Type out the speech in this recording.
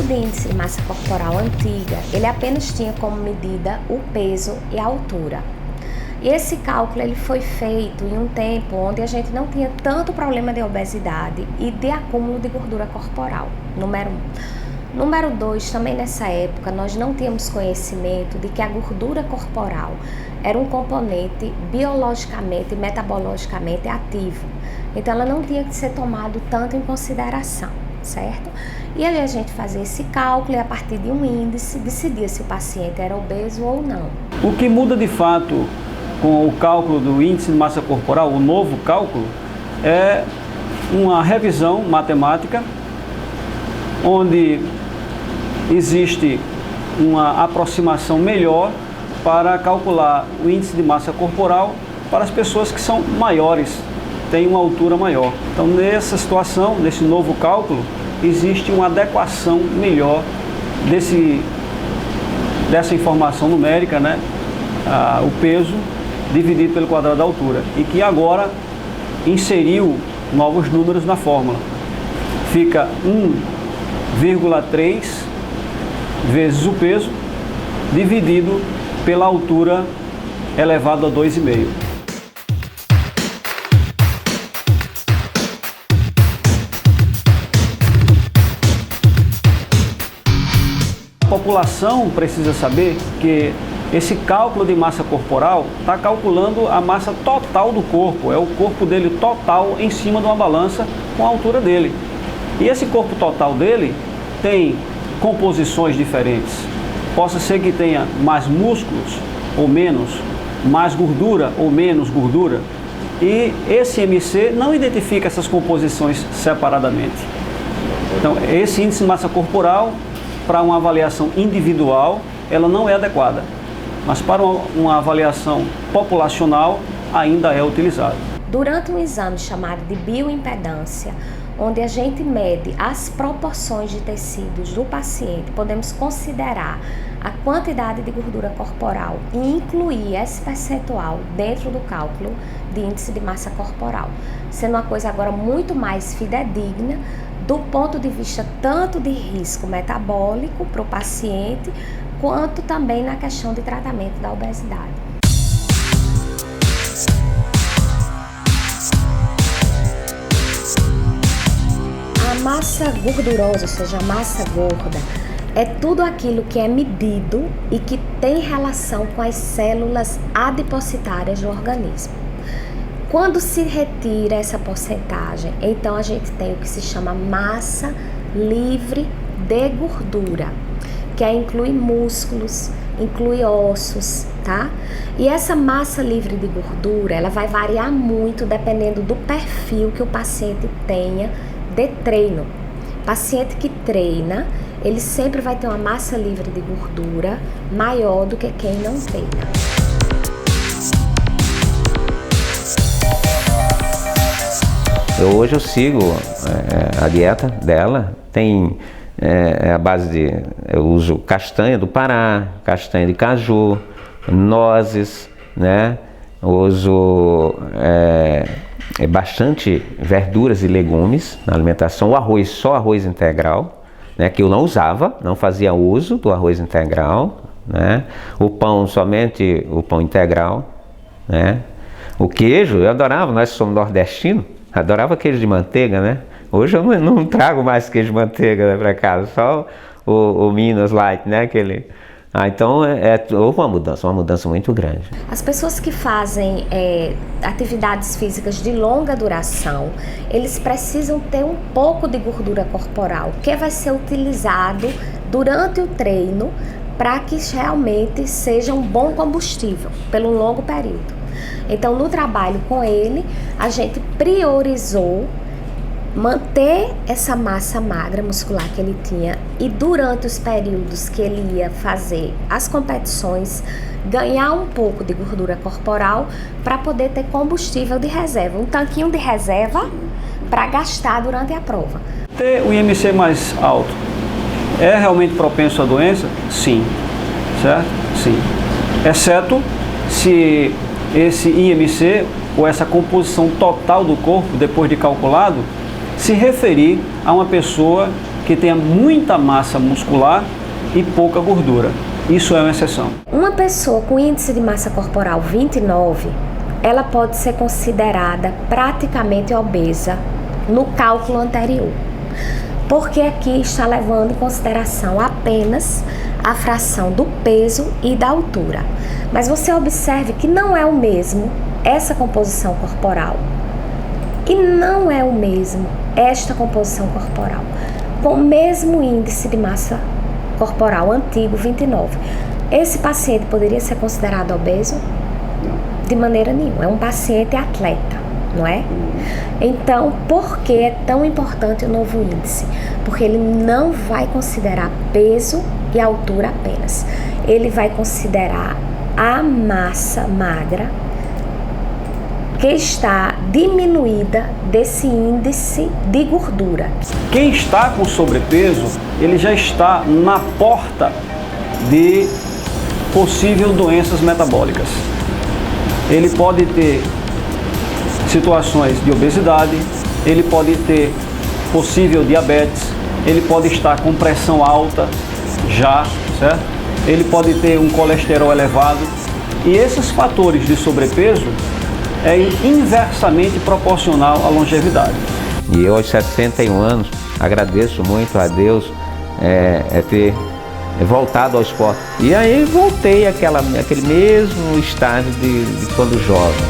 de índice de massa corporal antiga, ele apenas tinha como medida o peso e a altura. E esse cálculo ele foi feito em um tempo onde a gente não tinha tanto problema de obesidade e de acúmulo de gordura corporal, número 1. Número 2, também nessa época nós não tínhamos conhecimento de que a gordura corporal era um componente biologicamente e metabologicamente ativo. Então ela não tinha que ser tomado tanto em consideração, certo? E aí a gente fazia esse cálculo e a partir de um índice decidia se o paciente era obeso ou não. O que muda de fato com o cálculo do índice de massa corporal, o novo cálculo, é uma revisão matemática onde existe uma aproximação melhor para calcular o índice de massa corporal para as pessoas que são maiores, têm uma altura maior. Então, nessa situação, nesse novo cálculo, existe uma adequação melhor dessa informação numérica, né? O peso dividido pelo quadrado da altura, e que agora inseriu novos números na fórmula. Fica 1,3 vezes o peso dividido pela altura elevado a 2,5. A população precisa saber que esse cálculo de massa corporal está calculando a massa total do corpo, é o corpo dele total em cima de uma balança com a altura dele. E esse corpo total dele tem composições diferentes. Possa ser que tenha mais músculos ou menos, mais gordura ou menos gordura. E esse IMC não identifica essas composições separadamente. Então, esse índice de massa corporal, para uma avaliação individual, ela não é adequada. Mas para uma avaliação populacional, ainda é utilizado. Durante um exame chamado de bioimpedância, onde a gente mede as proporções de tecidos do paciente, podemos considerar a quantidade de gordura corporal e incluir esse percentual dentro do cálculo de índice de massa corporal, sendo uma coisa agora muito mais fidedigna do ponto de vista tanto de risco metabólico para o paciente, quanto também na questão de tratamento da obesidade. A massa gordurosa, ou seja, a massa gorda, é tudo aquilo que é medido e que tem relação com as células adipocitárias do organismo. Quando se retira essa porcentagem, então a gente tem o que se chama massa livre de gordura, que inclui músculos, inclui ossos, tá? E essa massa livre de gordura, ela vai variar muito dependendo do perfil que o paciente tenha de treino. Paciente que treina, ele sempre vai ter uma massa livre de gordura maior do que quem não treina. Hoje eu sigo a dieta dela, tem a base de, eu uso castanha do Pará, castanha de caju, nozes, né? Eu uso bastante verduras e legumes na alimentação, o arroz, só arroz integral, né? Que eu não usava, não fazia uso do arroz integral, né? O pão, somente o pão integral, né? O queijo, eu adorava, nós somos nordestinos, adorava queijo de manteiga, né? Hoje eu não trago mais queijo de manteiga, né, para casa, só o Minas Light, né? Aquele. Então houve uma mudança muito grande. As pessoas que fazem atividades físicas de longa duração, eles precisam ter um pouco de gordura corporal, que vai ser utilizado durante o treino para que realmente seja um bom combustível pelo longo período. Então, no trabalho com ele, a gente priorizou manter essa massa magra muscular que ele tinha e durante os períodos que ele ia fazer as competições, ganhar um pouco de gordura corporal para poder ter combustível de reserva, um tanquinho de reserva para gastar durante a prova. Ter o IMC mais alto é realmente propenso à doença? Sim, certo? Sim. Exceto se esse IMC ou essa composição total do corpo, depois de calculado, se referir a uma pessoa que tenha muita massa muscular e pouca gordura. Isso é uma exceção. Uma pessoa com índice de massa corporal 29, ela pode ser considerada praticamente obesa no cálculo anterior, porque aqui está levando em consideração apenas a fração do peso e da altura. Mas você observe que não é o mesmo essa composição corporal e não é o mesmo esta composição corporal com o mesmo índice de massa corporal antigo 29. Esse paciente poderia ser considerado obeso? De maneira nenhuma. É um paciente atleta, não é? Então, por que é tão importante o novo índice? Porque ele não vai considerar peso e altura apenas. Ele vai considerar a massa magra que está diminuída desse índice de gordura. Quem está com sobrepeso, ele já está na porta de possível doenças metabólicas. Ele pode ter situações de obesidade, ele pode ter possível diabetes, ele pode estar com pressão alta já, certo? Ele pode ter um colesterol elevado, e esses fatores de sobrepeso é inversamente proporcional à longevidade. E eu, aos 61 anos, agradeço muito a Deus ter voltado ao esporte. E aí voltei àquele mesmo estágio de quando jovem.